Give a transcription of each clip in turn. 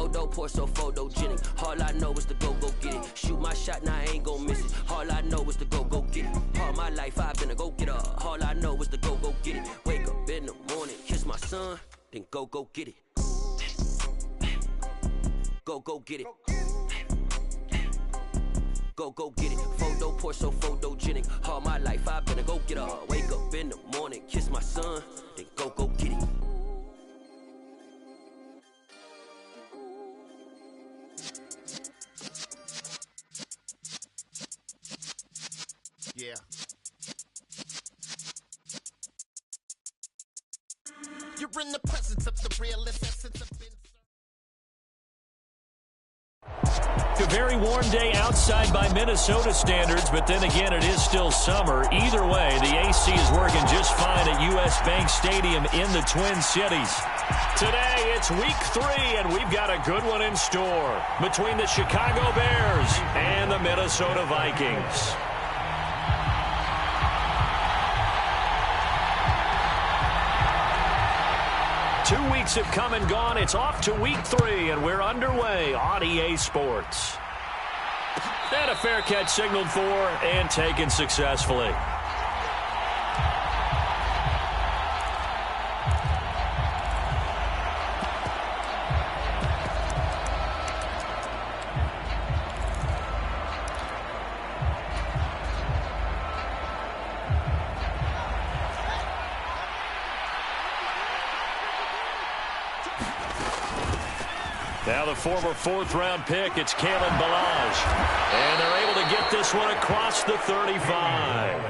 Photo poor, so photogenic. All I know is to go get it. Shoot my shot, now I ain't gon' miss it. All I know is to go get it. All my life I've been a go-getter. All I know is to go get it. Wake up in the morning, kiss my son, then go get it. Go get it. Go get it. Photo poor, so photogenic. All my life I've been a go-getter. Wake up in the morning, kiss my son, then go get it. Yeah. You're in the presence of the realest essence of A very warm day outside by Minnesota standards, but then again, it is still summer. Either way, the AC is working just fine at U.S. Bank Stadium in the Twin Cities. Today, it's week 3, and we've got a good one in store between the Chicago Bears and the Minnesota Vikings. Two weeks have come and gone. It's off to week 3, and we're underway on EA Sports. And a fair catch signaled for and taken successfully. Now the former 4th-round pick, it's Kalen Ballage. And they're able to get this one across the 35.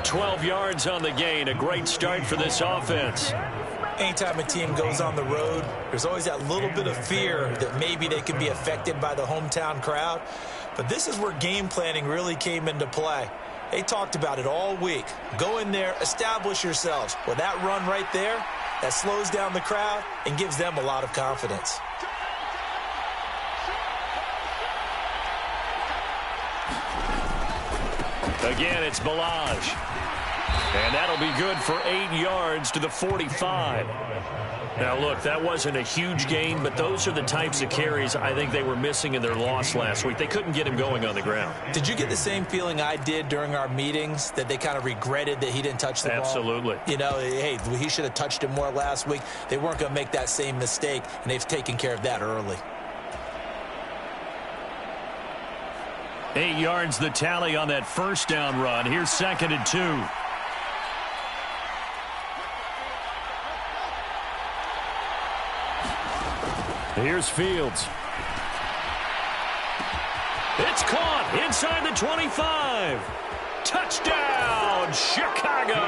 12 yards on the gain. A great start for this offense. Anytime a team goes on the road, there's always that little bit of fear that maybe they could be affected by the hometown crowd. But this is where game planning really came into play. They talked about it all week. Go in there, establish yourselves. With that run right there, that slows down the crowd and gives them a lot of confidence. Again, it's Ballage. And that'll be good for 8 yards to the 45. Now, look, that wasn't a huge gain, but those are the types of carries I think they were missing in their loss last week. They couldn't get him going on the ground. Did you get the same feeling I did during our meetings, that they kind of regretted that he didn't touch the ball? Absolutely. You know, hey, he should have touched him more last week. They weren't going to make that same mistake, and they've taken care of that early. 8 yards the tally on that first down run. Here's 2nd and 2. Here's Fields. It's caught inside the 25. Touchdown, Chicago.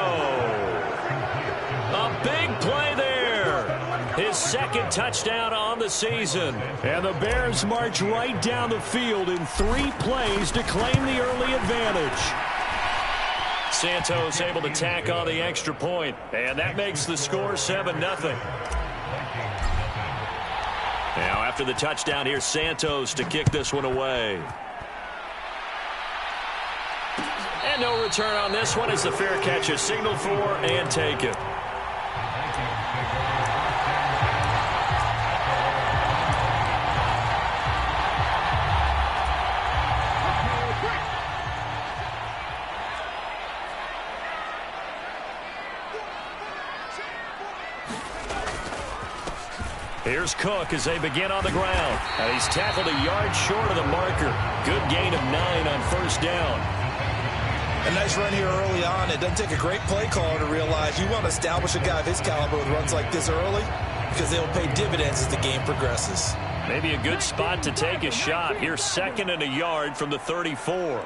A big play there. His 2nd touchdown on the season. And the Bears march right down the field in 3 plays to claim the early advantage. Santos able to tack on the extra point, and that makes the score 7-0. Now, after the touchdown, here's Santos to kick this one away. And no return on this one as the fair catch is signaled for and taken. Here's Cook as they begin on the ground. And he's tackled a yard short of the marker. Good gain of 9 on first down. A nice run here early on. It doesn't take a great play caller to realize you want to establish a guy of his caliber with runs like this early, because they'll pay dividends as the game progresses. Maybe a good spot to take a shot. Here's 2nd and a yard from the 34.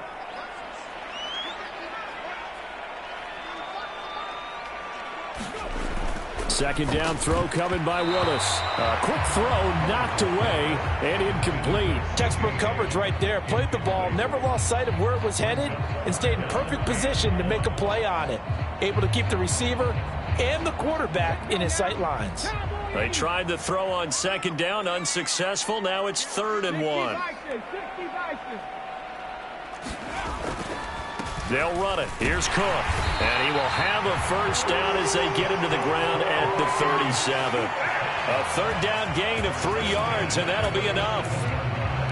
Second down throw coming by Willis. A quick throw knocked away and incomplete. Textbook coverage right there. Played the ball, never lost sight of where it was headed, and stayed in perfect position to make a play on it. Able to keep the receiver and the quarterback in his sight lines. They tried the throw on 2nd down, unsuccessful. Now it's 3rd and 1. They'll run it. Here's Cook. And he will have a first down as they get him to the ground at the 37. A third down gain of 3 yards, and that'll be enough.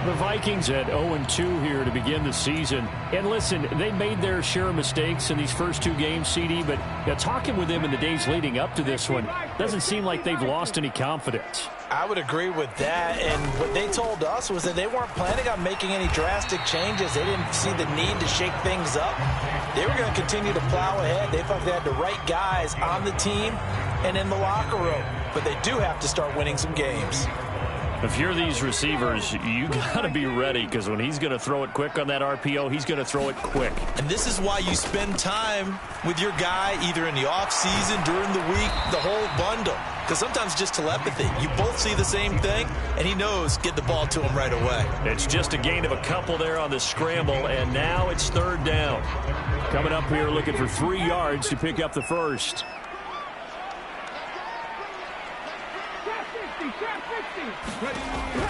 The Vikings at 0-2 here to begin the season. And listen, they made their share of mistakes in these first 2 games, CD, but talking with them in the days leading up to this one, doesn't seem like they've lost any confidence. I would agree with that, and what they told us was that they weren't planning on making any drastic changes. They didn't see the need to shake things up. They were going to continue to plow ahead. They felt they had the right guys on the team and in the locker room, but they do have to start winning some games. If you're these receivers, you got to be ready, because when he's going to throw it quick on that RPO, he's going to throw it quick. And this is why you spend time with your guy either in the offseason, during the week, the whole bundle. Because sometimes just telepathy. You both see the same thing, and he knows get the ball to him right away. It's just a gain of a couple there on the scramble, and now it's third down. Coming up here looking for 3 yards to pick up the first.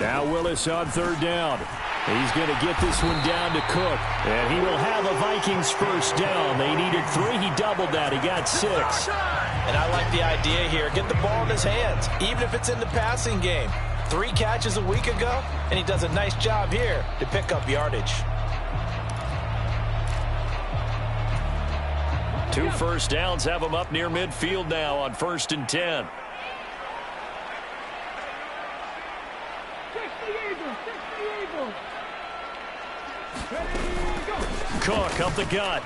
Now Willis on third down. He's going to get this one down to Cook. And he will have a Vikings first down. They needed 3. He doubled that. He got 6. And I like the idea here. Get the ball in his hands, even if it's in the passing game. 3 catches a week ago, and he does a nice job here to pick up yardage. 2 first downs have him up near midfield now on 1st and 10. Cook up the gut.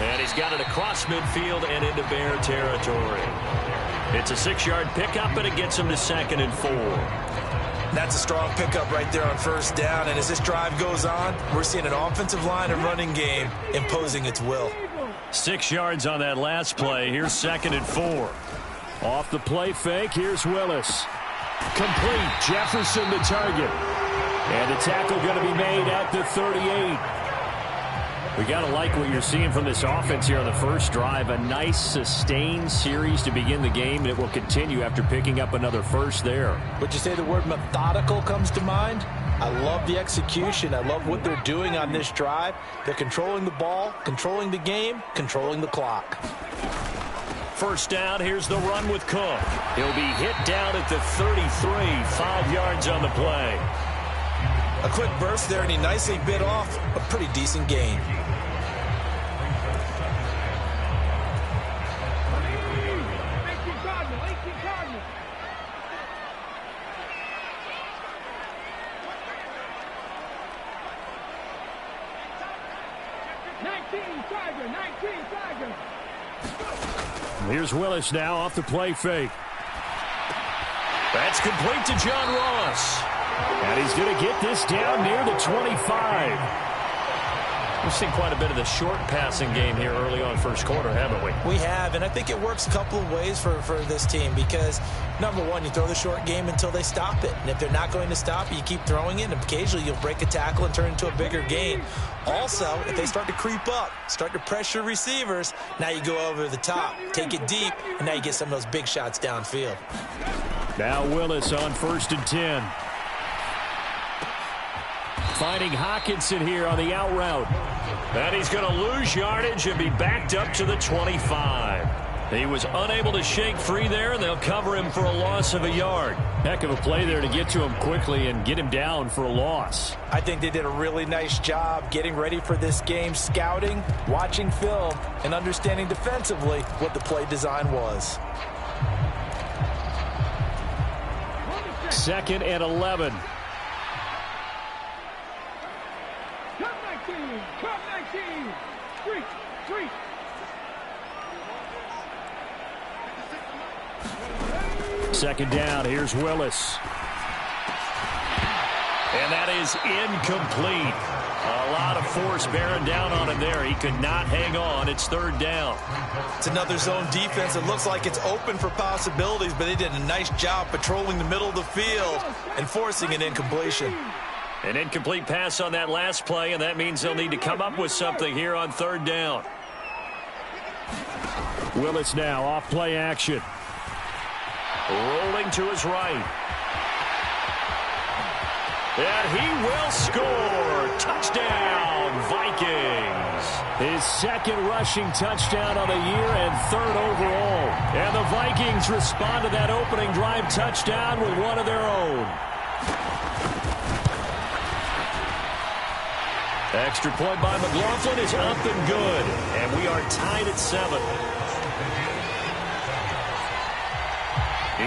And he's got it across midfield and into Bear territory. It's a 6-yard pickup, and it gets him to 2nd and 4. That's a strong pickup right there on first down. And as this drive goes on, we're seeing an offensive line and running game imposing its will. 6 yards on that last play. Here's 2nd and 4. Off the play fake, here's Willis. Complete. Jefferson the target. And the tackle going to be made at the 38. We got to like what you're seeing from this offense here on the first drive. A nice, sustained series to begin the game, and it will continue after picking up another first there. Would you say the word methodical comes to mind? I love the execution. I love what they're doing on this drive. They're controlling the ball, controlling the game, controlling the clock. First down, here's the run with Cook. He'll be hit down at the 33, 5 yards on the play. A quick burst there, and he nicely bit off a pretty decent gain. Here's Willis now off the play fake. That's complete to John Ross. And he's going to get this down near the 25. We've seen quite a bit of the short passing game here early on first quarter, haven't we? We have, and I think it works a couple of ways for this team because, number one, you throw the short game until they stop it. And if they're not going to stop it, you keep throwing it, and occasionally you'll break a tackle and turn it into a bigger gain. Also, if they start to creep up, start to pressure receivers, now you go over the top, take it deep, and now you get some of those big shots downfield. Now Willis on 1st and 10. Finding Hawkinson here on the out route. And he's going to lose yardage and be backed up to the 25. He was unable to shake free there, and they'll cover him for a loss of a yard. Heck of a play there to get to him quickly and get him down for a loss. I think they did a really nice job getting ready for this game, scouting, watching film, and understanding defensively what the play design was. 2nd and 11. Second down, here's Willis. And that is incomplete. A lot of force bearing down on him there. He could not hang on. It's 3rd down. It's another zone defense. It looks like it's open for possibilities, but they did a nice job patrolling the middle of the field and forcing an incompletion. An incomplete pass on that last play, and that means they'll need to come up with something here on 3rd down. Willis now off play action. Rolling to his right. And he will score. Touchdown, Vikings. His 2nd rushing touchdown of the year and 3rd overall. And the Vikings respond to that opening drive touchdown with one of their own. Extra point by McLaughlin is up and good. And we are tied at 7.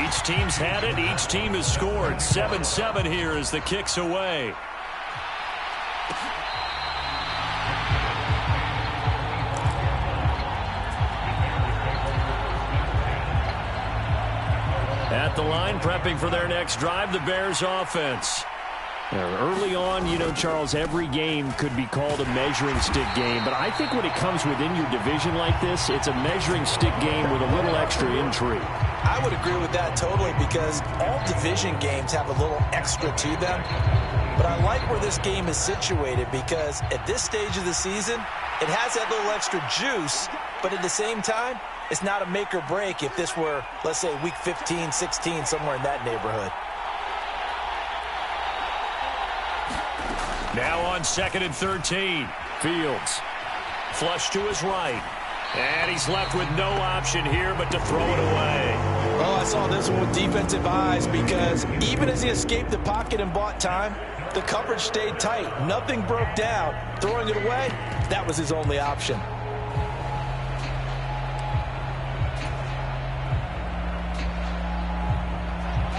Each team's had it. Each team has scored. 7-7 here as the kick's away. At the line, prepping for their next drive, the Bears offense. Early on, you know, Charles, every game could be called a measuring stick game. But I think when it comes within your division like this, it's a measuring stick game with a little extra intrigue. I would agree with that totally because all division games have a little extra to them. But I like where this game is situated because at this stage of the season, it has that little extra juice. But at the same time, it's not a make or break if this were, let's say, week 15, 16, somewhere in that neighborhood. Now on 2nd and 13. Fields. Flush to his right. And he's left with no option here but to throw it away. Oh, I saw this one with defensive eyes because even as he escaped the pocket and bought time, the coverage stayed tight. Nothing broke down. Throwing it away, that was his only option.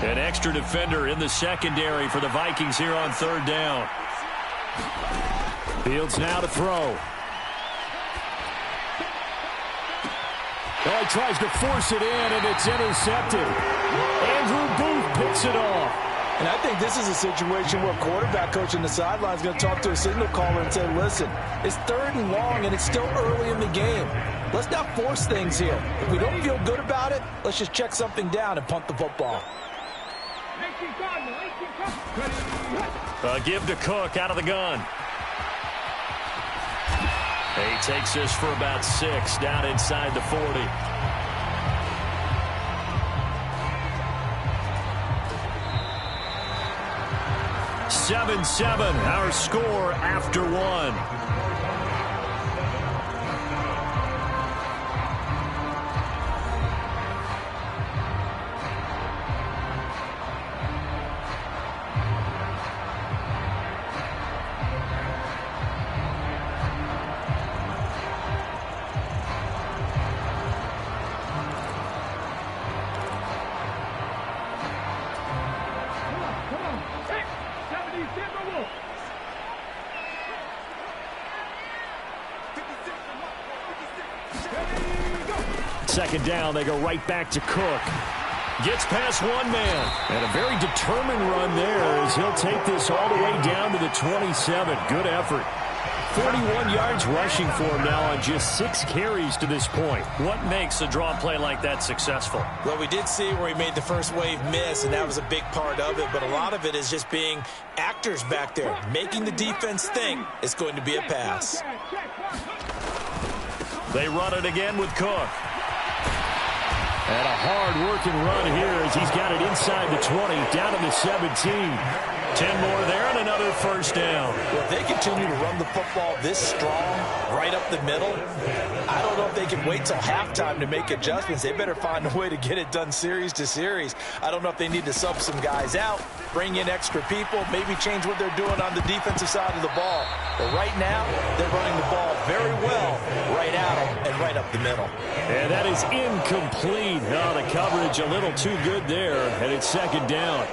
An extra defender in the secondary for the Vikings here on 3rd down. Fields now to throw. Oh, he tries to force it in, and it's intercepted. Andrew Booth picks it off. And I think this is a situation where quarterback coach on the sideline is going to talk to a signal caller and say, listen, it's 3rd and long, and it's still early in the game. Let's not force things here. If we don't feel good about it, let's just check something down and punt the football. A give to Cook out of the gun. He takes this for about 6 down inside the 40. (7-7) our score after 1. Second down, they go right back to Cook. Gets past one man. And a very determined run there as he'll take this all the way down to the 27. Good effort. 41 yards rushing for him now on just 6 carries to this point. What makes a draw play like that successful? Well, we did see where he made the first wave miss, and that was a big part of it. But a lot of it is just being actors back there, making the defense think it's going to be a pass. They run it again with Cook. And a hard-working run here as he's got it inside the 20, down to the 17. 10 more there and another first down. Well, if they continue to run the football this strong, right up the middle, I don't know if they can wait till halftime to make adjustments. They better find a way to get it done series to series. I don't know if they need to sub some guys out, bring in extra people, maybe change what they're doing on the defensive side of the ball. But right now, they're running the ball very well right at them and right up the middle. And that is incomplete. Oh, the coverage a little too good there, and it's second down.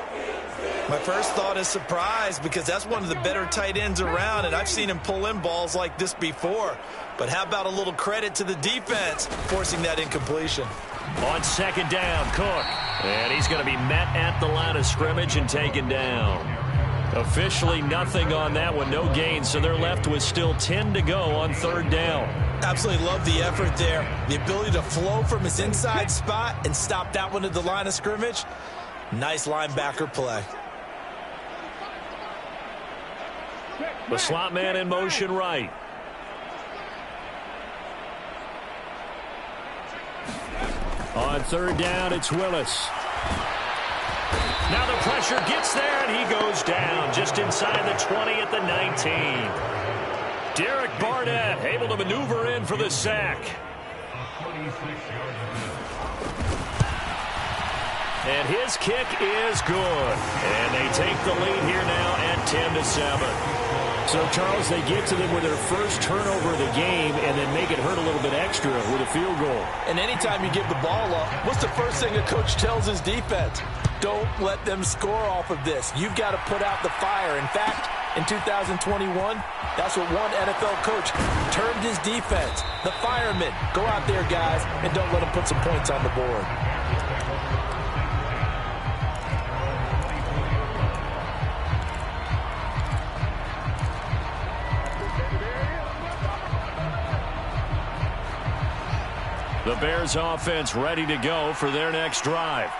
My first thought is surprise because that's one of the better tight ends around, and I've seen him pull in balls like this before. But how about a little credit to the defense forcing that incompletion? On second down, Cook. And he's going to be met at the line of scrimmage and taken down. Officially nothing on that one, no gain, so they're left with still 10 to go on third down. Absolutely love the effort there. The ability to flow from his inside spot and stop that one at the line of scrimmage. Nice linebacker play. The slot man in motion right. On third down, it's Willis. Now the pressure gets there, and he goes down just inside the 20 at the 19. Derek Barnett able to maneuver in for the sack. And his kick is good. And they take the lead here now at 10-7. So, Charles, they get to them with their first turnover of the game and then make it hurt a little bit extra with a field goal. And anytime you give the ball up, what's the first thing a coach tells his defense? Don't let them score off of this. You've got to put out the fire. In fact, in 2021, that's what one NFL coach termed his defense. The firemen. Go out there, guys, and don't let them put some points on the board. The Bears offense ready to go for their next drive.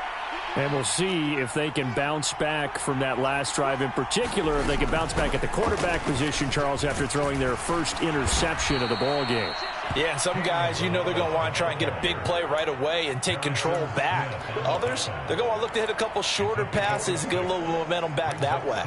And we'll see if they can bounce back from that last drive. In particular, if they can bounce back at the quarterback position, Charles, after throwing their first interception of the ball game. Yeah, and some guys, you know they're going to want to try and get a big play right away and take control back. Others, they're going to look to hit a couple shorter passes and get a little momentum back that way.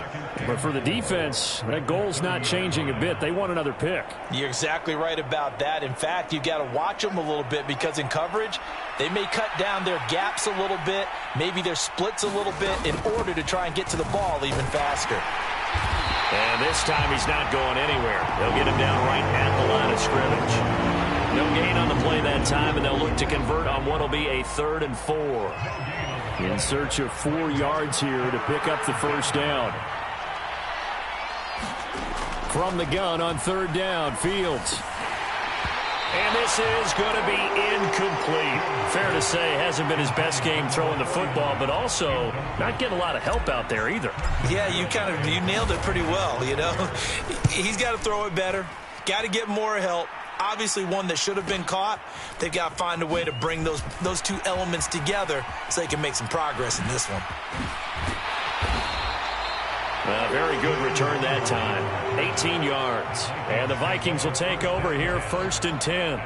But for the defense, that goal's not changing a bit. They want another pick. You're exactly right about that. In fact, you've got to watch them a little bit because in coverage, they may cut down their gaps a little bit, maybe their splits a little bit in order to try and get to the ball even faster. And this time he's not going anywhere. They'll get him down right at the line of scrimmage. No gain on the play that time, and they'll look to convert on what will be a 3rd and 4. In search of 4 yards here to pick up the first down. From the gun on 3rd down, Fields. And this is going to be incomplete. Fair to say, hasn't been his best game throwing the football, but also not getting a lot of help out there either. Yeah, you nailed it pretty well, you know. He's got to throw it better, got to get more help. Obviously one that should have been caught. They've got to find a way to bring those two elements together so they can make some progress in this one. Very good return that time. 18 yards. And the Vikings will take over here 1st and 10.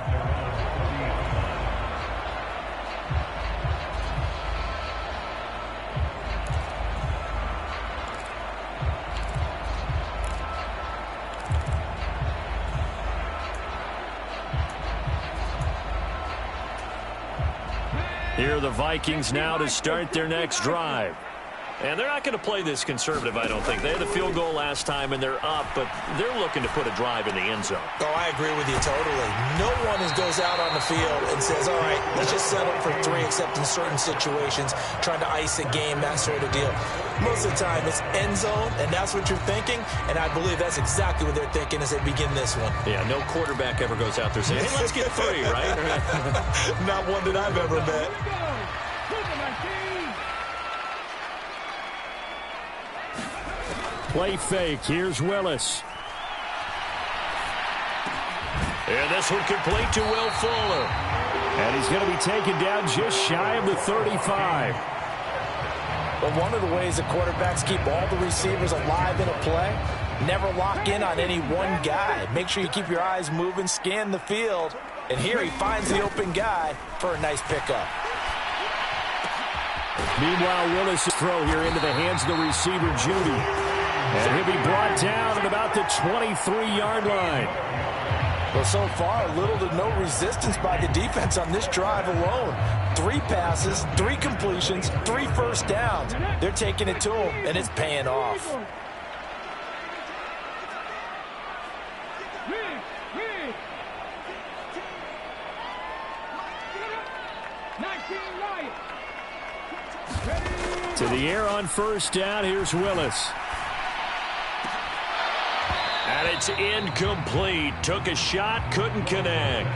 Here are the Vikings now to start their next drive. And they're not going to play this conservative, I don't think. They had the field goal last time, and they're up, but they're looking to put a drive in the end zone. Oh, I agree with you totally. No one goes out on the field and says, all right, let's just settle for 3, except in certain situations, trying to ice a game, that sort of deal. Most of the time, it's end zone, and that's what you're thinking, and I believe that's exactly what they're thinking as they begin this one. Yeah, no quarterback ever goes out there saying, hey, let's get 3, right? Not one that I've ever met. Play fake. Here's Willis. And this one complete to Will Fuller. And he's going to be taken down just shy of the 35. But one of the ways the quarterbacks keep all the receivers alive in a play, never lock in on any one guy. Make sure you keep your eyes moving, scan the field. And here he finds the open guy for a nice pickup. Meanwhile, Willis' throw here into the hands of the receiver, Judy. And he'll be brought down at about the 23-yard line. Well, so far, little to no resistance by the defense on this drive alone. 3 passes, 3 completions, 3 first downs. They're taking it to him, and it's paying off. To the air on first down, here's Willis. And it's incomplete. Took a shot, couldn't connect.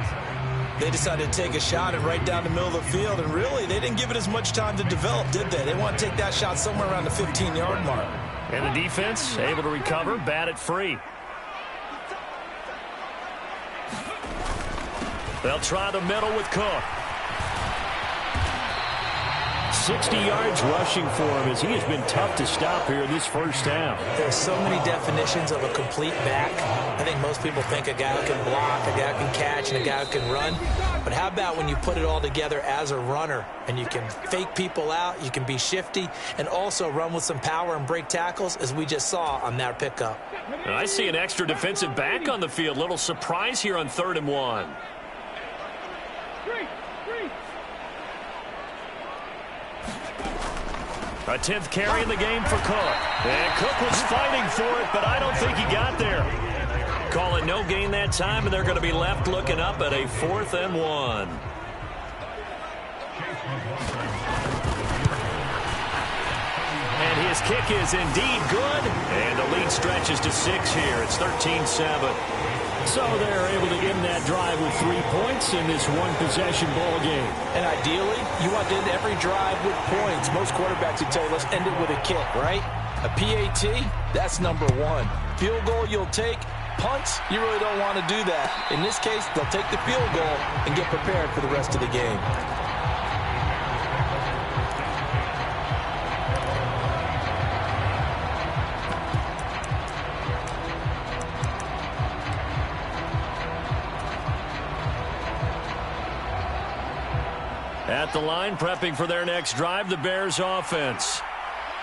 They decided to take a shot and right down the middle of the field, and really, they didn't give it as much time to develop, did they? They want to take that shot somewhere around the 15-yard mark. And the defense able to recover, bat it free. They'll try the middle with Cook. 60 yards rushing for him as he has been tough to stop here in this first down. There's so many definitions of a complete back. I think most people think a guy who can block, a guy who can catch, and a guy who can run. But how about when you put it all together as a runner and you can fake people out, you can be shifty, and also run with some power and break tackles, as we just saw on that pickup. And I see an extra defensive back on the field. Little surprise here on 3rd and 1. A 10th carry in the game for Cook. And Cook was fighting for it, but I don't think he got there. Call it no gain that time, and they're going to be left looking up at a 4th and 1. And his kick is indeed good. And the lead stretches to 6 here. It's 13-7. So they're able to end that drive with 3 points in this one-possession ball game. And ideally, you want to end every drive with points. Most quarterbacks would tell you, let's end it with a kick, right? A PAT, that's number 1. Field goal you'll take. Punts, you really don't want to do that. In this case, they'll take the field goal and get prepared for the rest of the game. At the line, prepping for their next drive, the Bears offense.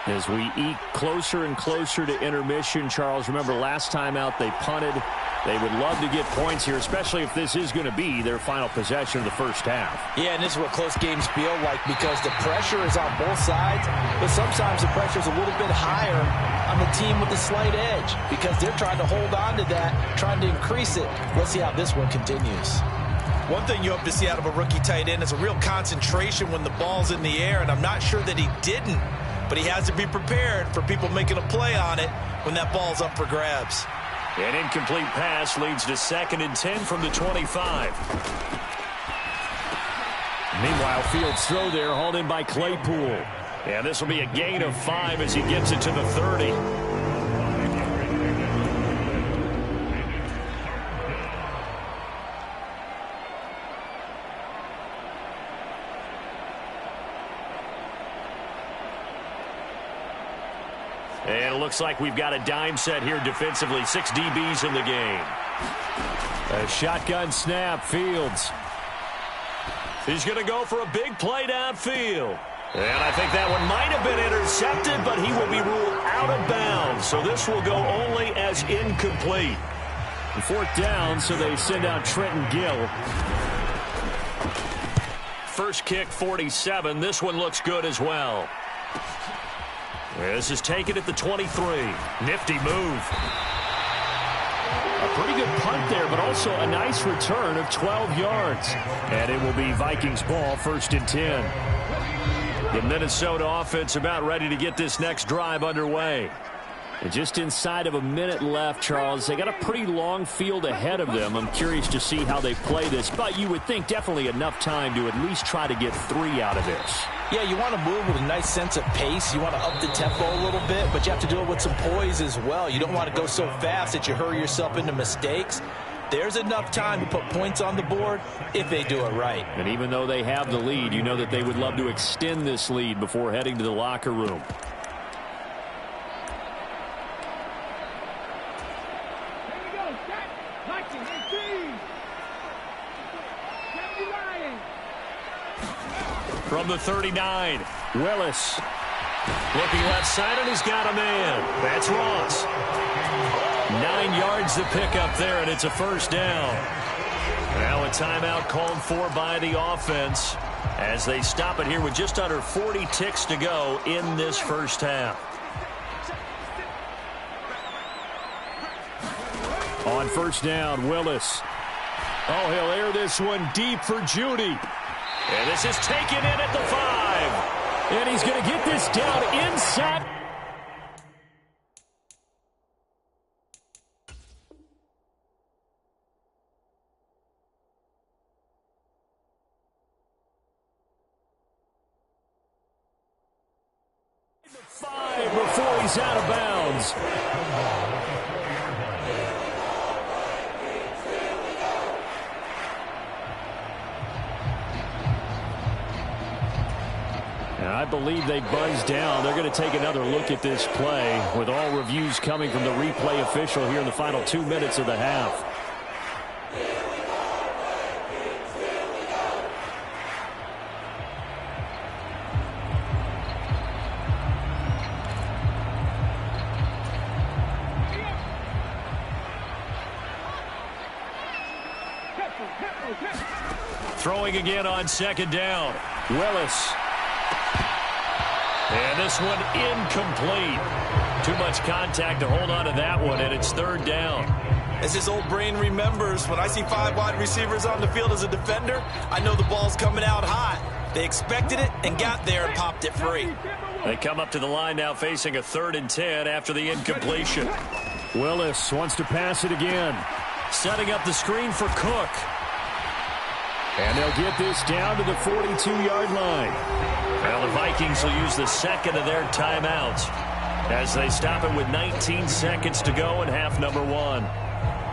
As we eke closer and closer to intermission, Charles, remember last time out they punted. They would love to get points here, especially if this is going to be their final possession of the first half. Yeah, and this is what close games feel like because the pressure is on both sides, but sometimes the pressure is a little bit higher on the team with the slight edge because they're trying to hold on to that, trying to increase it. Let's see how this one continues. One thing you hope to see out of a rookie tight end is a real concentration when the ball's in the air, and I'm not sure that he didn't, but he has to be prepared for people making a play on it when that ball's up for grabs. An incomplete pass leads to 2nd and 10 from the 25. Meanwhile, Fields' throw there hauled in by Claypool. And this will be a gain of 5 as he gets it to the 30. And it looks like we've got a dime set here defensively. 6 DBs in the game. A shotgun snap, Fields. He's going to go for a big play downfield. And I think that one might have been intercepted, but he will be ruled out of bounds. So this will go only as incomplete. 4th down, so they send out Trenton Gill. First kick, 47. This one looks good as well. This is taken at the 23. Nifty move. A pretty good punt there, but also a nice return of 12 yards. And it will be Vikings ball, 1st and 10. The Minnesota offense about ready to get this next drive underway. And just inside of a minute left, Charles. They got a pretty long field ahead of them. I'm curious to see how they play this, but you would think definitely enough time to at least try to get 3 out of this. Yeah, you want to move with a nice sense of pace. You want to up the tempo a little bit, but you have to do it with some poise as well. You don't want to go so fast that you hurry yourself into mistakes. There's enough time to put points on the board if they do it right. And even though they have the lead, you know that they would love to extend this lead before heading to the locker room. From the 39, Willis. Looking left side, and he's got a man. That's Ross. 9 yards to pick up there, and it's a 1st down. Now a timeout called for by the offense as they stop it here with just under 40 ticks to go in this first half. On 1st down, Willis. Oh, he'll air this one deep for Judy. And this is taken in at the 5. And he's going to get this down inside. The 5 before he's out of bounds. And I believe they buzzed down. They're going to take another look at this play with all reviews coming from the replay official here in the final 2 minutes of the half. Throwing again on 2nd down. Willis. And this one incomplete. Too much contact to hold on to that one, and it's third down. As his old brain remembers, when I see 5 wide receivers on the field as a defender, I know the ball's coming out hot. They expected it and got there and popped it free. They come up to the line now facing a 3rd and 10 after the incompletion. Willis wants to pass it again. Setting up the screen for Cook. And they'll get this down to the 42-yard line. Well, the Vikings will use the second of their timeouts as they stop it with 19 seconds to go in half number 1.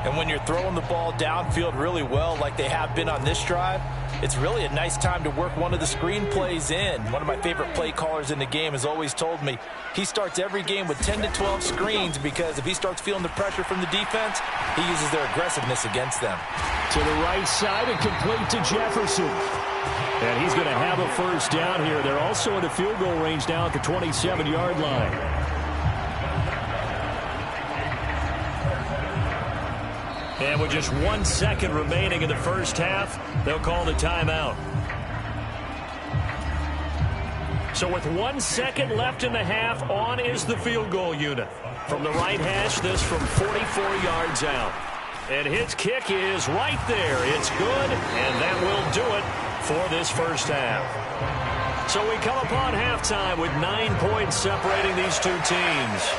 And when you're throwing the ball downfield really well like they have been on this drive, it's really a nice time to work one of the screen plays in. One of my favorite play callers in the game has always told me he starts every game with 10 to 12 screens because if he starts feeling the pressure from the defense, he uses their aggressiveness against them. To the right side and complete to Jefferson. And he's going to have a first down here. They're also in a field goal range now at the 27-yard line. And with just 1 second remaining in the first half, they'll call the timeout. So with 1 second left in the half, on is the field goal unit. From the right hash, this from 44 yards out. And his kick is right there. It's good, and that will do it for this first half. So we come upon halftime with 9 points separating these two teams.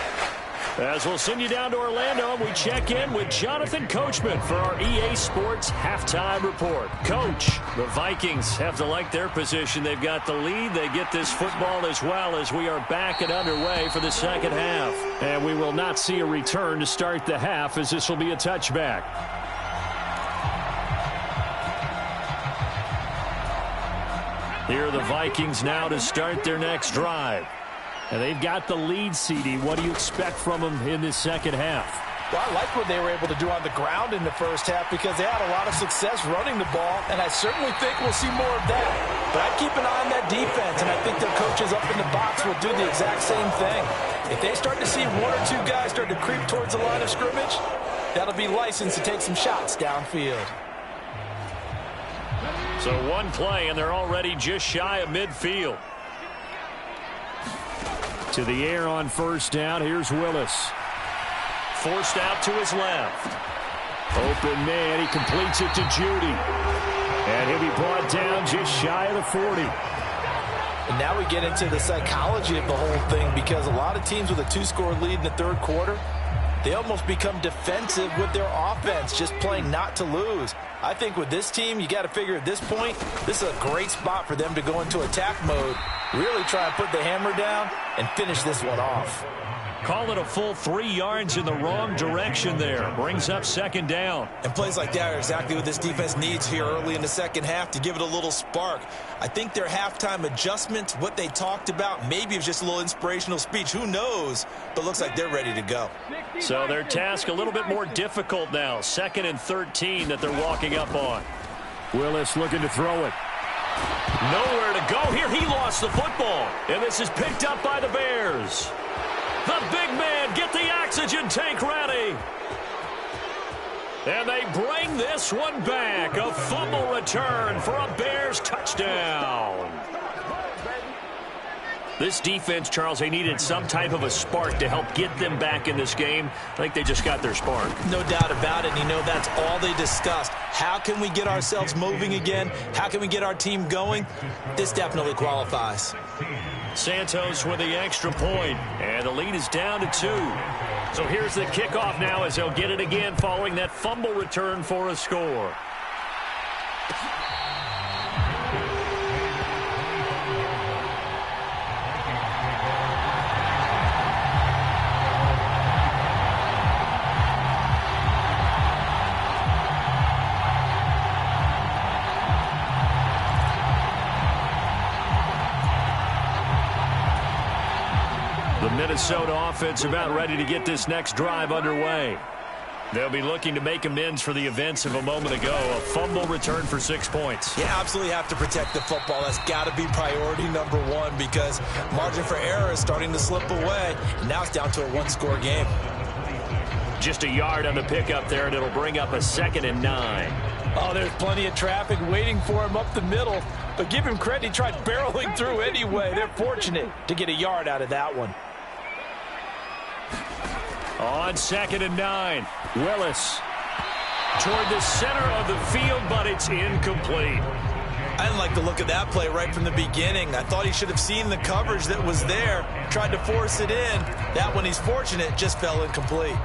As we'll send you down to Orlando, we check in with Jonathan Coachman for our EA Sports Halftime Report. Coach, the Vikings have to like their position. They've got the lead. They get this football as well as we are back and underway for the second half. And we will not see a return to start the half as this will be a touchback. Here are the Vikings now to start their next drive. And they've got the lead, CD. What do you expect from them in this second half? Well, I like what they were able to do on the ground in the first half because they had a lot of success running the ball, and I certainly think we'll see more of that. But I keep an eye on that defense, and I think their coaches up in the box will do the exact same thing. If they start to see 1 or 2 guys start to creep towards the line of scrimmage, that'll be licensed to take some shots downfield. So 1 play, and they're already just shy of midfield. To the air on first down. Here's Willis. Forced out to his left. Open man. He completes it to Judy. And he'll be brought down just shy of the 40. And now we get into the psychology of the whole thing because a lot of teams with a 2-score lead in the third quarter, they almost become defensive with their offense, just playing not to lose. I think with this team, you got to figure at this point, this is a great spot for them to go into attack mode, really try and put the hammer down and finish this one off. Call it a full 3 yards in the wrong direction there. Brings up second down. And plays like that are exactly what this defense needs here early in the second half to give it a little spark. I think their halftime adjustment, what they talked about, maybe it was just a little inspirational speech. Who knows? But looks like they're ready to go. So their task a little bit more difficult now. 2nd and 13 that they're walking up on. Willis looking to throw it. Nowhere to go here. He lost the football. And this is picked up by the Bears. The big man, get the oxygen tank ready. And they bring this one back. A fumble return for a Bears touchdown. This defense, Charles, they needed some type of a spark to help get them back in this game. I think they just got their spark. No doubt about it. And you know, that's all they discussed. How can we get ourselves moving again? How can we get our team going? This definitely qualifies. Santos with the extra point, and the lead is down to 2. So here's the kickoff now as they'll get it again following that fumble return for a score. The Minnesota offense about ready to get this next drive underway. They'll be looking to make amends for the events of a moment ago. A fumble return for 6 points. You absolutely have to protect the football. That's got to be priority number 1 because margin for error is starting to slip away. And now it's down to a 1-score game. Just a yard on the pickup there, and it'll bring up a 2nd and 9. Oh, there's plenty of traffic waiting for him up the middle. But give him credit, he tried barreling through anyway. They're fortunate to get a yard out of that one. On 2nd and 9, Willis toward the center of the field, but it's incomplete. I didn't like the look of that play right from the beginning. I thought he should have seen the coverage that was there, tried to force it in. That one, he's fortunate, just fell incomplete.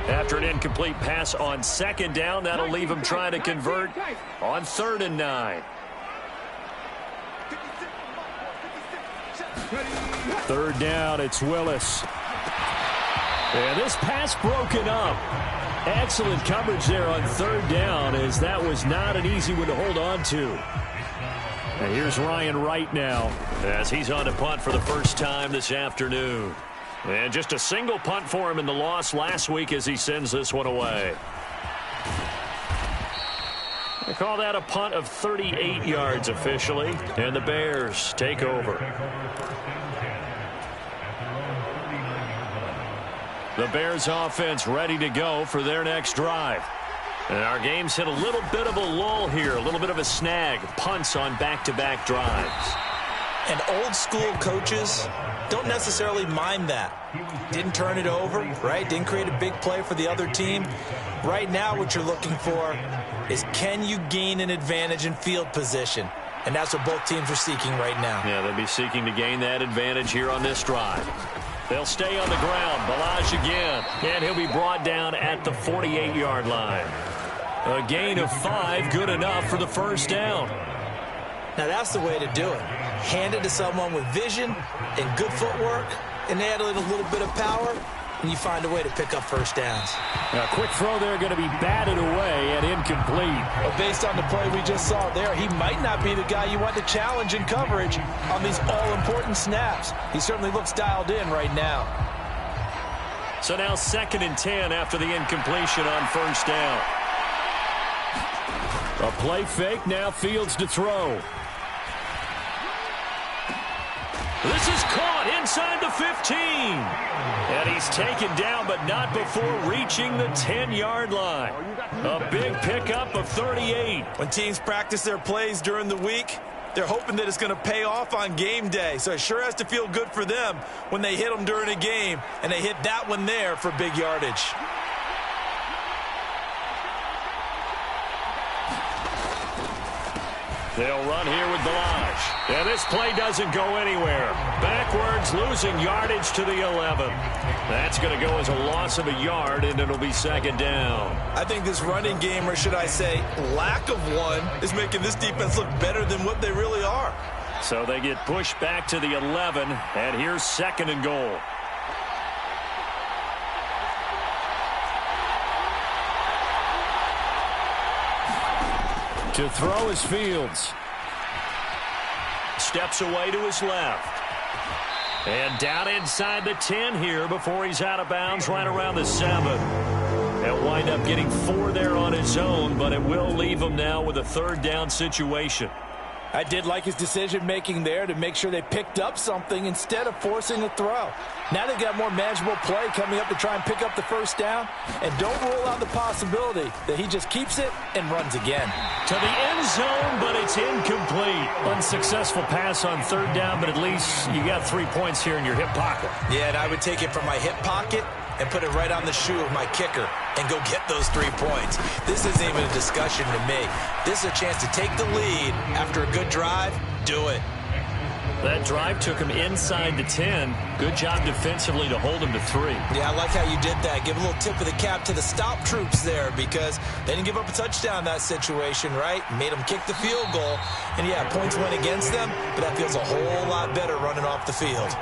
After an incomplete pass on 2nd down, that'll leave him trying to convert on 3rd and 9. 3rd down, it's Willis. And this pass broken up. Excellent coverage there on 3rd down, as that was not an easy one to hold on to. And here's Ryan Wright now, as he's on to punt for the first time this afternoon. And just a single punt for him in the loss last week as he sends this one away. They call that a punt of 38 yards officially, and the Bears take over. The Bears offense ready to go for their next drive. And our game's hit a little bit of a lull here, a little bit of a snag. Punts on back-to-back drives. And old school coaches don't necessarily mind that. Didn't turn it over, right? Didn't create a big play for the other team. Right now what you're looking for is, can you gain an advantage in field position? And that's what both teams are seeking right now. Yeah, they'll be seeking to gain that advantage here on this drive. They'll stay on the ground. Balazs again. And he'll be brought down at the 48-yard line. A gain of 5, good enough for the first down. Now that's the way to do it. Hand it to someone with vision and good footwork, and add a little bit of power, and you find a way to pick up first downs. A quick throw there, going to be batted away and incomplete. Well, based on the play we just saw there, he might not be the guy you want to challenge in coverage on these all-important snaps. He certainly looks dialed in right now. So now 2nd and 10 after the incompletion on first down. A play fake, now Fields to throw. This is caught inside the 15. And he's taken down, but not before reaching the 10-yard line. A big pickup of 38. When teams practice their plays during the week, they're hoping that it's going to pay off on game day. So it sure has to feel good for them when they hit them during a game, and they hit that one there for big yardage. They'll run here with Balazs. And this play doesn't go anywhere. Backwards, losing yardage to the 11. That's going to go as a loss of a yard, and it'll be 2nd down. I think this running game, or should I say lack of one, is making this defense look better than what they really are. So they get pushed back to the 11, and here's 2nd and goal. To throw is Fields. Steps away to his left. And down inside the 10 here before he's out of bounds right around the 7. He'll wind up getting 4 there on his own, but it will leave him now with a 3rd down situation. I did like his decision-making there to make sure they picked up something instead of forcing a throw. Now they've got more manageable play coming up to try and pick up the first down. And don't rule out the possibility that he just keeps it and runs again. To the end zone, but it's incomplete. Unsuccessful pass on 3rd down, but at least you got 3 points here in your hip pocket. Yeah, and I would take it from my hip pocket and put it right on the shoe of my kicker and go get those 3 points. This isn't even a discussion to me. This is a chance to take the lead after a good drive. Do it. That drive took him inside the 10. Good job defensively to hold him to 3. Yeah, I like how you did that. Give a little tip of the cap to the stop troops there, because they didn't give up a touchdown in that situation, right? Made them kick the field goal. And yeah, points went against them, but that feels a whole lot better running off the field.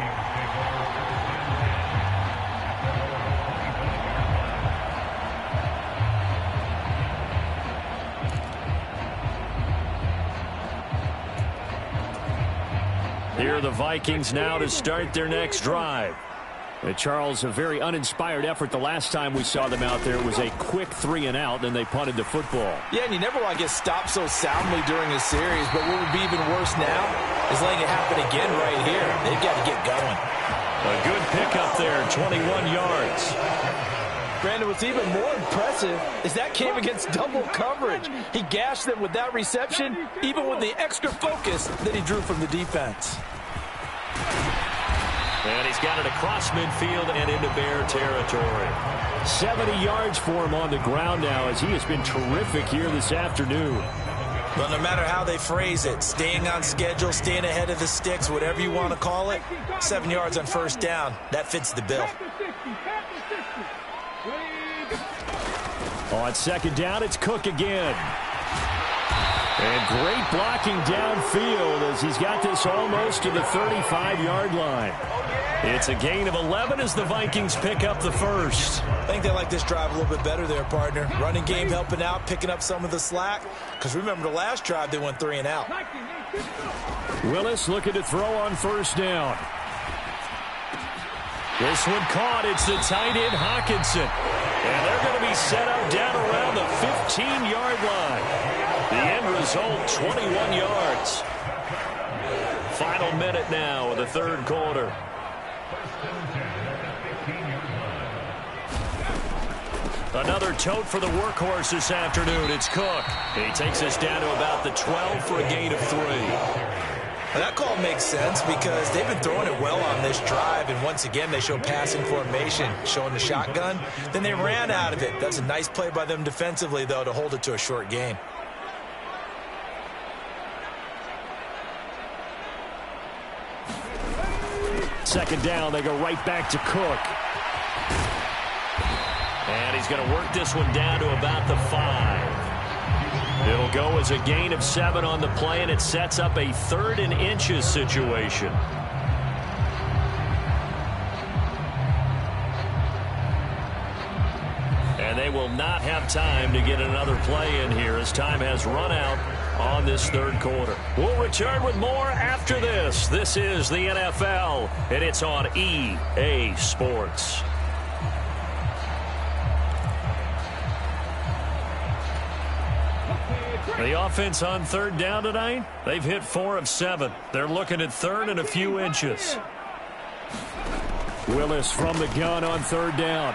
Here are the Vikings now to start their next drive. Charles, a very uninspired effort the last time we saw them out there. It was a quick 3 and out, then they punted the football. Yeah, and you never want to get stopped so soundly during a series, but what would be even worse now is letting it happen again right here. They've got to get going. A good pickup there, 21 yards. Brandon, what's even more impressive is that came against double coverage. He gashed them with that reception, even with the extra focus that he drew from the defense. And he's got it across midfield and into Bear territory. 70 yards for him on the ground now as he has been terrific here this afternoon. Well, no matter how they phrase it, staying on schedule, staying ahead of the sticks, whatever you want to call it, 7 yards on first down, that fits the bill. On second down, it's Cook again. And great blocking downfield as he's got this almost to the 35-yard line. It's a gain of 11 as the Vikings pick up the first. I think they like this drive a little bit better there, partner. Running game helping out, picking up some of the slack. Because remember, the last drive, they went 3 and out. Willis looking to throw on first down. This one caught. It's the tight end, Hawkinson. And they're going to be set up down around the 15-yard line. The end result, 21 yards. Final minute now of the third quarter. Another tote for the workhorse this afternoon. It's Cook. He takes us down to about the 12 for a gain of 3. Well, that call makes sense because they've been throwing it well on this drive, and once again they show passing formation, showing the shotgun. Then they ran out of it. That's a nice play by them defensively, though, to hold it to a short gain. Second down, they go right back to Cook. And he's going to work this one down to about the 5. It'll go as a gain of 7 on the play, and it sets up a 3rd and inches situation. And they will not have time to get another play in here as time has run out on this third quarter. We'll return with more after this. This is the NFL, and it's on EA Sports. The offense on third down tonight, they've hit 4 of 7. They're looking at 3rd and a few inches. Willis from the gun on third down.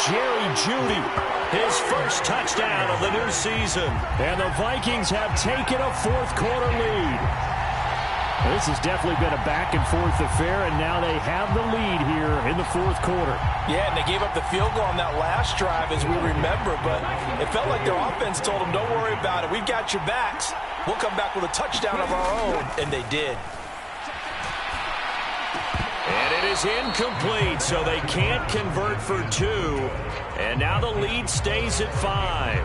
Jerry Jeudy, his first touchdown of the new season. And the Vikings have taken a fourth quarter lead. This has definitely been a back-and-forth affair, and now they have the lead here in the fourth quarter. Yeah, and they gave up the field goal on that last drive, as we remember, but it felt like their offense told them, don't worry about it. We've got your backs. We'll come back with a touchdown of our own, and they did. And it is incomplete, so they can't convert for 2. And now the lead stays at 5.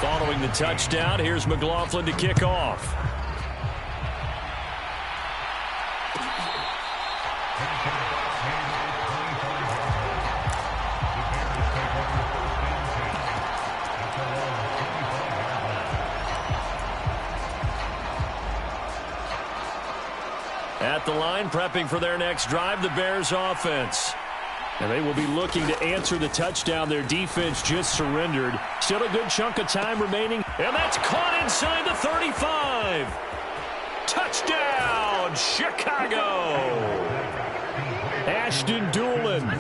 Following the touchdown, here's McLaughlin to kick off. At the line, prepping for their next drive, the Bears offense. And they will be looking to answer the touchdown their defense just surrendered. Still a good chunk of time remaining. And that's caught inside the 35. Touchdown, Chicago. Ashton Doolin,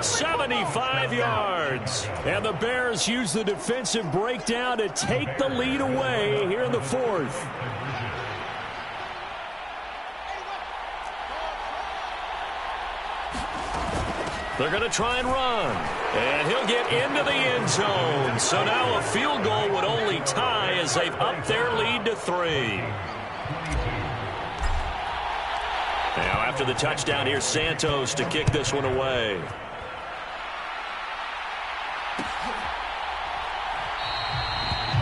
75 yards. And the Bears use the defensive breakdown to take the lead away here in the fourth. They're going to try and run. And he'll get into the end zone. So now a field goal would only tie as they've upped their lead to 3. Now after the touchdown, here's Santos to kick this one away.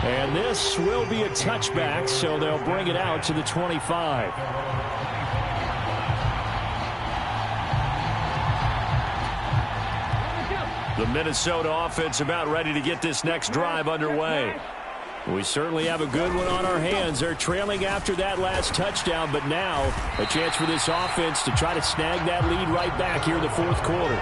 And this will be a touchback, so they'll bring it out to the 25. The Minnesota offense about ready to get this next drive underway. We certainly have a good one on our hands. They're trailing after that last touchdown, but now a chance for this offense to try to snag that lead right back here in the fourth quarter.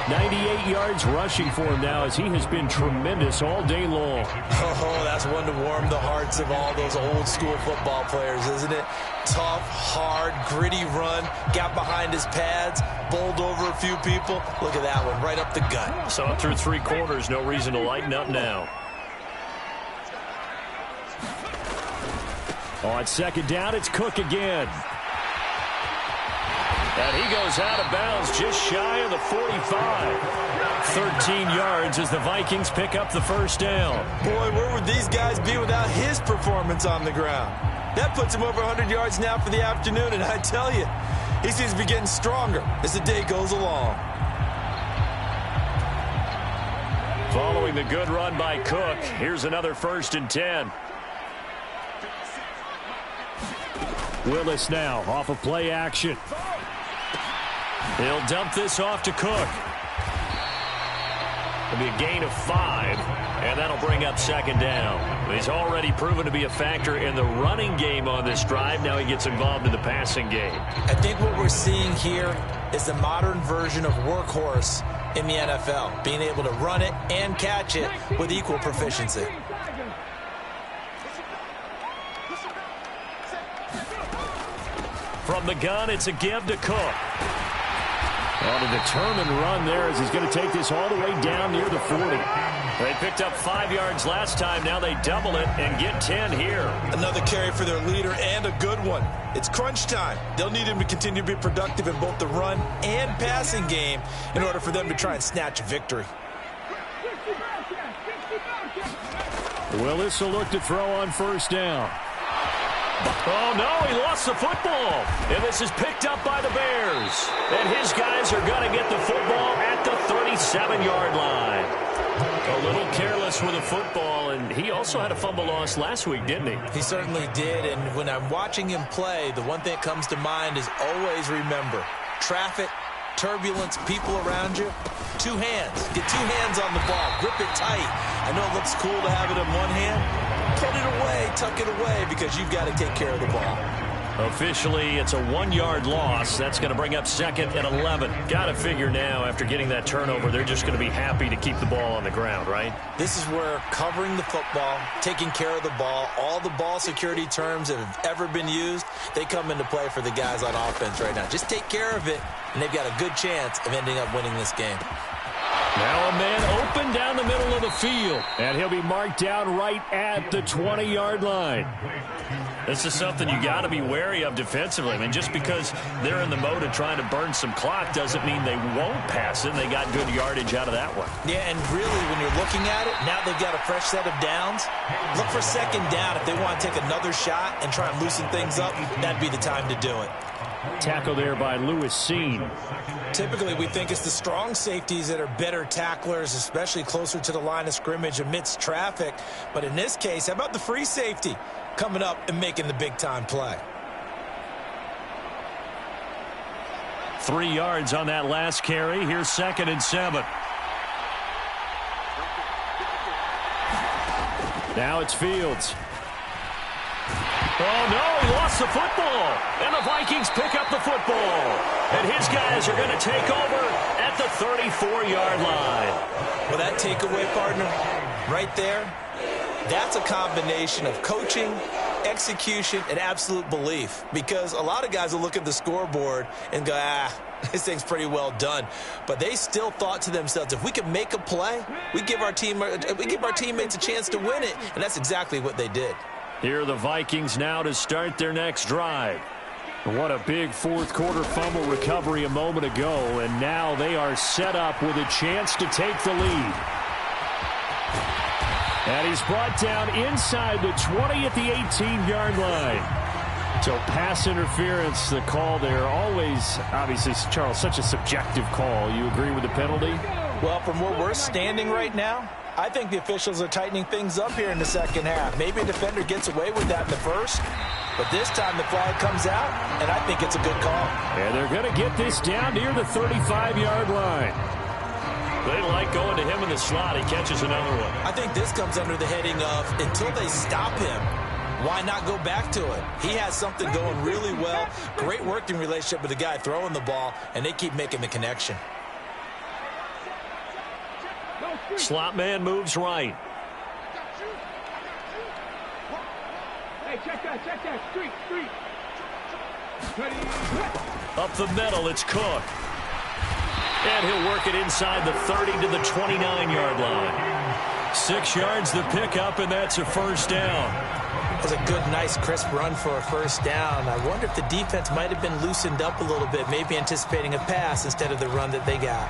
98 yards rushing for him now as he has been tremendous all day long. Oh, that's one to warm the hearts of all those old school football players, isn't it? Tough, hard, gritty run, got behind his pads, bowled over a few people. Look at that one, right up the gut. So up through 3 quarters, no reason to lighten up now. On second down, it's Cook again. And he goes out of bounds just shy of the 45. 13 yards as the Vikings pick up the first down. Boy, where would these guys be without his performance on the ground? That puts him over 100 yards now for the afternoon, and I tell you, he seems to be getting stronger as the day goes along. Following the good run by Cook, here's another 1st and 10. Willis now off of play action. He'll dump this off to Cook. It'll be a gain of 5, and that'll bring up 2nd down. He's already proven to be a factor in the running game on this drive. Now he gets involved in the passing game. I think what we're seeing here is the modern version of workhorse in the NFL, being able to run it and catch it with equal proficiency. From the gun, it's a give to Cook. On a determined run there as he's going to take this all the way down near the 40. They picked up 5 yards last time. Now they double it and get 10 here. Another carry for their leader and a good one. It's crunch time. They'll need him to continue to be productive in both the run and passing game in order for them to try and snatch a victory. Willis will look to throw on 1st down. Oh, no, he lost the football. And this is picked up by the Bears. And his guys are going to get the football at the 37-yard line. A little careless with the football, and he also had a fumble loss last week, didn't he? He certainly did, and when I'm watching him play, the one thing that comes to mind is always remember, traffic, turbulence, people around you, 2 hands. Get 2 hands on the ball. Grip it tight. I know it looks cool to have it in one hand. Put it away, tuck it away, because you've got to take care of the ball. Officially, it's a 1-yard loss. That's going to bring up 2nd and 11. Got to figure now, after getting that turnover, they're just going to be happy to keep the ball on the ground, right? This is where covering the football, taking care of the ball, all the ball security terms that have ever been used, they come into play for the guys on offense right now. Just take care of it, and they've got a good chance of ending up winning this game. Now a man open down the middle of the field, and he'll be marked down right at the 20-yard line. This is something you got to be wary of defensively. I mean, just because they're in the mode of trying to burn some clock doesn't mean they won't pass it. They got good yardage out of that one. Yeah, and really, when you're looking at it, now they've got a fresh set of downs. Look for 2nd down. If they want to take another shot and try and loosen things up, that'd be the time to do it. Tackle there by Lewis Seen. Typically, we think it's the strong safeties that are better tacklers, especially closer to the line of scrimmage amidst traffic. But in this case, how about the free safety coming up and making the big-time play? 3 yards on that last carry. Here's 2nd and 7. Now it's Fields. Oh, no, he lost the football. And the Vikings pick up the football. And his guys are going to take over at the 34-yard line. Well, that takeaway, partner, right there, that's a combination of coaching, execution, and absolute belief. Because a lot of guys will look at the scoreboard and go, this thing's pretty well done. But they still thought to themselves, if we can make a play, we give our teammates a chance to win it. And that's exactly what they did. Here are the Vikings now to start their next drive. What a big 4th quarter fumble recovery a moment ago, and now they are set up with a chance to take the lead. And he's brought down inside the 20 at the 18-yard line. So pass interference, the call there, always, obviously, Charles, such a subjective call. You agree with the penalty? Well, from where we're standing right now, I think the officials are tightening things up here in the second half. Maybe a defender gets away with that in the first, but this time the flag comes out, and I think it's a good call. And they're going to get this down near the 35-yard line. They like going to him in the slot. He catches another one. I think this comes under the heading of, until they stop him, why not go back to it? He has something going really well. Great working relationship with the guy throwing the ball, and they keep making the connection. Slot man moves right. Hey, check that. Street. Up the middle, it's Cook. And he'll work it inside the 30 to the 29-yard line. 6 yards the pickup, and that's a first down. That was a good, nice, crisp run for a first down. I wonder if the defense might have been loosened up a little bit, maybe anticipating a pass instead of the run that they got.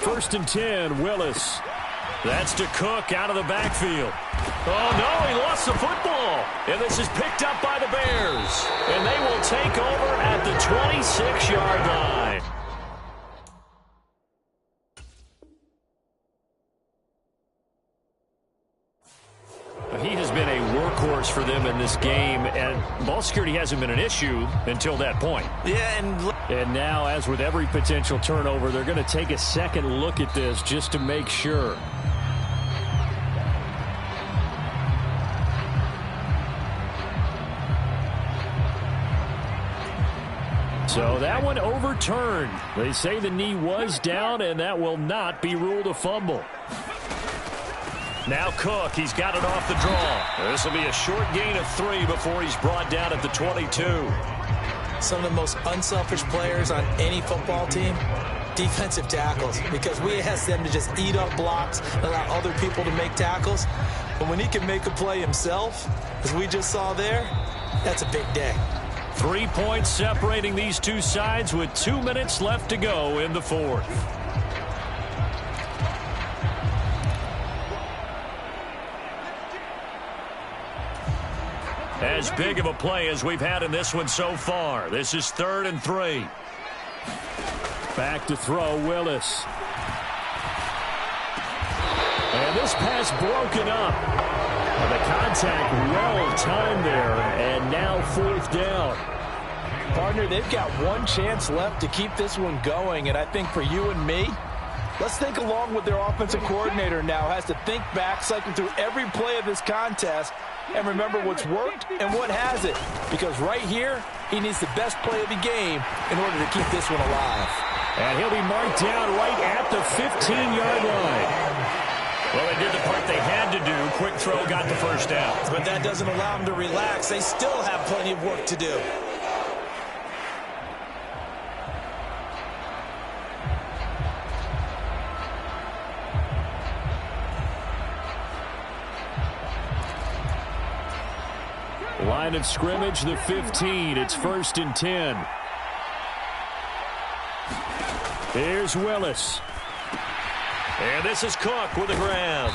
First and 10, Willis. That's to Cook out of the backfield. Oh, no, he lost the football. And this is picked up by the Bears. And they will take over at the 26-yard line. He has been a workhorse for them in this game, and ball security hasn't been an issue until that point. Yeah, and now, as with every potential turnover, they're going to take a second look at this just to make sure. So that one overturned. They say the knee was down, and that will not be ruled a fumble. Now Cook, he's got it off the draw. This will be a short gain of 3 before he's brought down at the 22. Some of the most unselfish players on any football team, defensive tackles, because we ask them to just eat up blocks and allow other people to make tackles. But when he can make a play himself, as we just saw there, that's a big day. 3 points separating these two sides with 2 minutes left to go in the fourth. As big of a play as we've had in this one so far. This is 3rd and 3. Back to throw, Willis. And this pass broken up. The contact well timed there, and now 4th down. Partner, they've got one chance left to keep this one going, and I think for you and me, let's think along with their offensive coordinator now. Has to think back, cycle through every play of this contest, and remember what's worked and what hasn't. Because right here, he needs the best play of the game in order to keep this one alive. And he'll be marked down right at the 15-yard line. Well, they did the part they had to do. Quick throw got the first down. But that doesn't allow them to relax. They still have plenty of work to do. Line of scrimmage, the 15. It's 1st and 10. Here's Willis. And this is Cook with a grab.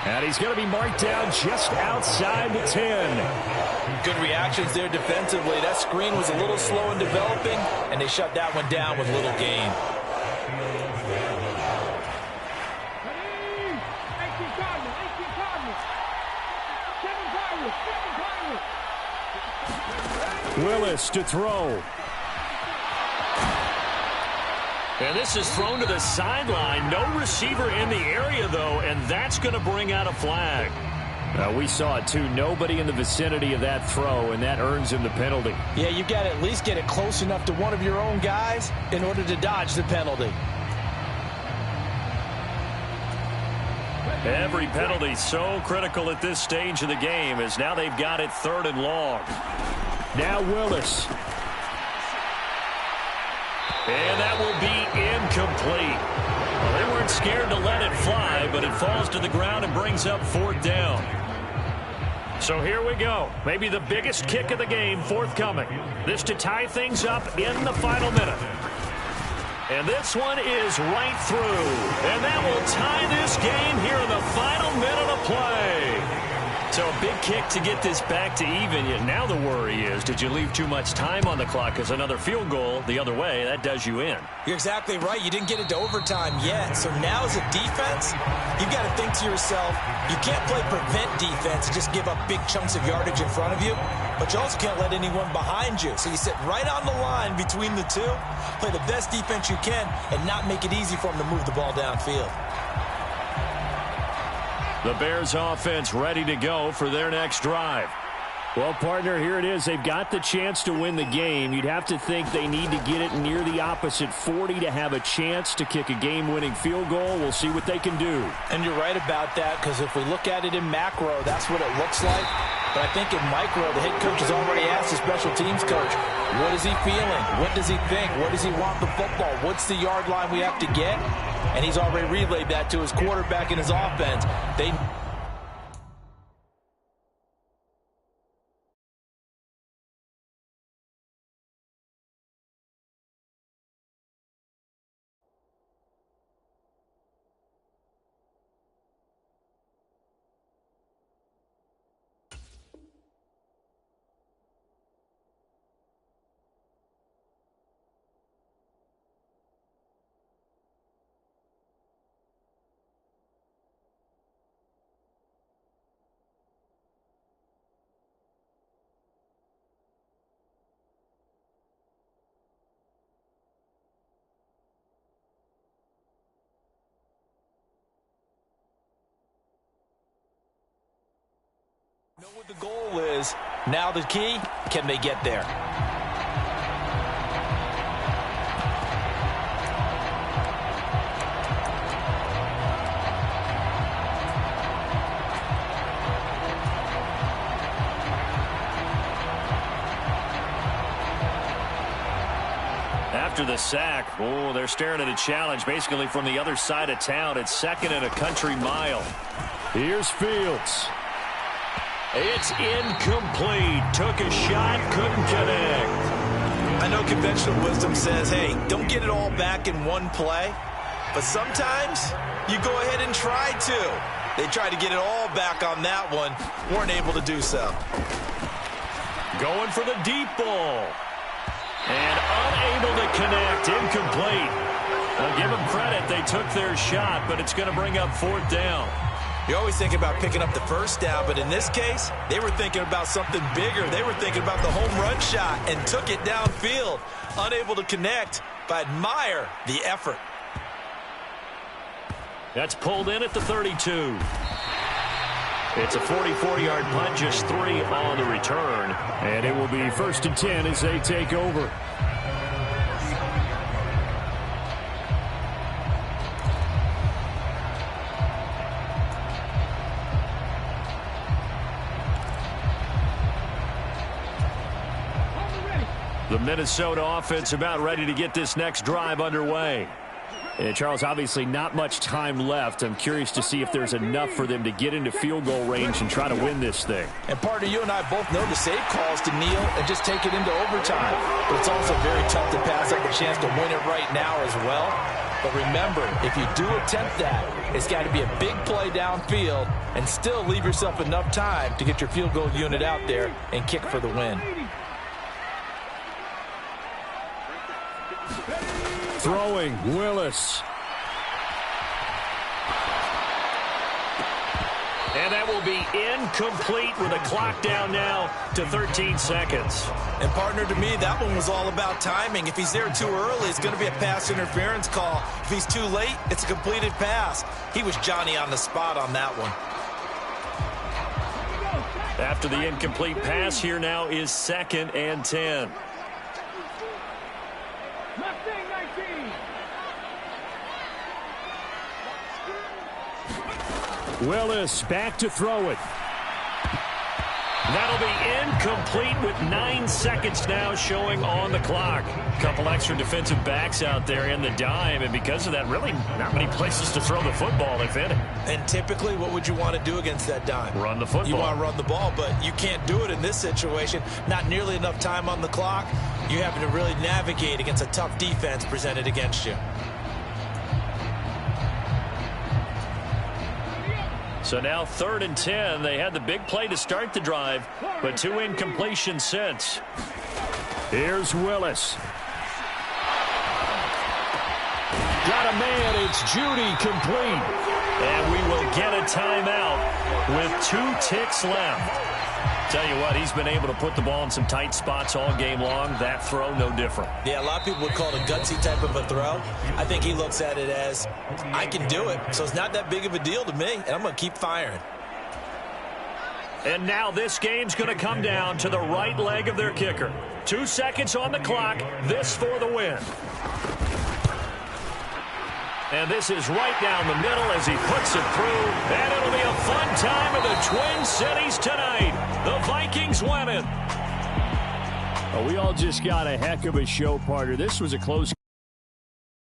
And he's going to be marked down just outside the 10. Good reactions there defensively. That screen was a little slow in developing, and they shut that one down with little gain. Willis to throw. And this is thrown to the sideline. No receiver in the area, though, and that's going to bring out a flag. We saw it, too. Nobody in the vicinity of that throw, and that earns him the penalty. Yeah, you got to at least get it close enough to one of your own guys in order to dodge the penalty. Every penalty so critical at this stage of the game, as now they've got it 3rd and long. Now Willis. And that will be incomplete. Well, they weren't scared to let it fly, but it falls to the ground and brings up 4th down. So here we go. Maybe the biggest kick of the game forthcoming. This to tie things up in the final minute. And this one is right through. And that will tie this game here in the final minute of play. So a big kick to get this back to even. Now the worry is, did you leave too much time on the clock? Because another field goal the other way, that does you in. You're exactly right. You didn't get it to overtime yet. So now as a defense, you've got to think to yourself, you can't play prevent defense and just give up big chunks of yardage in front of you. But you also can't let anyone behind you. So you sit right on the line between the two, play the best defense you can, and not make it easy for them to move the ball downfield. The Bears offense ready to go for their next drive. Well, partner, here it is. They've got the chance to win the game. You'd have to think they need to get it near the opposite 40 to have a chance to kick a game-winning field goal. We'll see what they can do. And you're right about that, because if we look at it in macro, that's what it looks like. But I think in micro, the head coach has already asked the special teams coach, what is he feeling? What does he think? What does he want the football? What's the yard line we have to get? And he's already relayed that to his quarterback and his offense. know what the goal is. Now the key, can they get there? After the sack, they're staring at a challenge basically from the other side of town. It's second and a country mile. Here's Fields. It's incomplete. Took a shot, couldn't connect. I know conventional wisdom says, hey, don't get it all back in one play. But sometimes you go ahead and try to. They tried to get it all back on that one. Weren't able to do so. Going for the deep ball. And unable to connect. Incomplete. I'll give them credit. They took their shot, but it's going to bring up fourth down. You always think about picking up the first down, but in this case, they were thinking about something bigger. They were thinking about the home run shot and took it downfield. Unable to connect, but admire the effort. That's pulled in at the 32. It's a 44-yard punt, just 3 on the return. And it will be 1st and 10 as they take over. The Minnesota offense about ready to get this next drive underway. And Charles, obviously not much time left. I'm curious to see if there's enough for them to get into field goal range and try to win this thing. And partner, you and I both know the save calls to kneel and just take it into overtime. But it's also very tough to pass up a chance to win it right now as well. But remember, if you do attempt that, it's got to be a big play downfield and still leave yourself enough time to get your field goal unit out there and kick for the win. Throwing, Willis. And that will be incomplete with a clock down now to 13 seconds. And partner, to me, that one was all about timing. If he's there too early, it's going to be a pass interference call. If he's too late, it's a completed pass. He was Johnny on the spot on that one. After the incomplete pass, here now is 2nd and 10. Willis back to throw it. That'll be incomplete with 9 seconds now showing on the clock. Couple extra defensive backs out there in the dime, and because of that, really not many places to throw the football, if any. And typically, what would you want to do against that dime? Run the football. You want to run the ball, but you can't do it in this situation. Not nearly enough time on the clock. You having to really navigate against a tough defense presented against you. So now 3rd and 10. They had the big play to start the drive, but 2 incompletions since. Here's Willis. Got a man. It's Judy complete. And we will get a timeout with 2 ticks left. Tell you what, he's been able to put the ball in some tight spots all game long. That throw, no different. Yeah, a lot of people would call it a gutsy type of a throw. I think he looks at it as, I can do it, so it's not that big of a deal to me, and I'm going to keep firing. And now this game's going to come down to the right leg of their kicker. 2 seconds on the clock. This for the win. And this is right down the middle as he puts it through. And it'll be a fun time in the Twin Cities tonight. The Vikings win it. Well, we all just got a heck of a show, partner. This was a close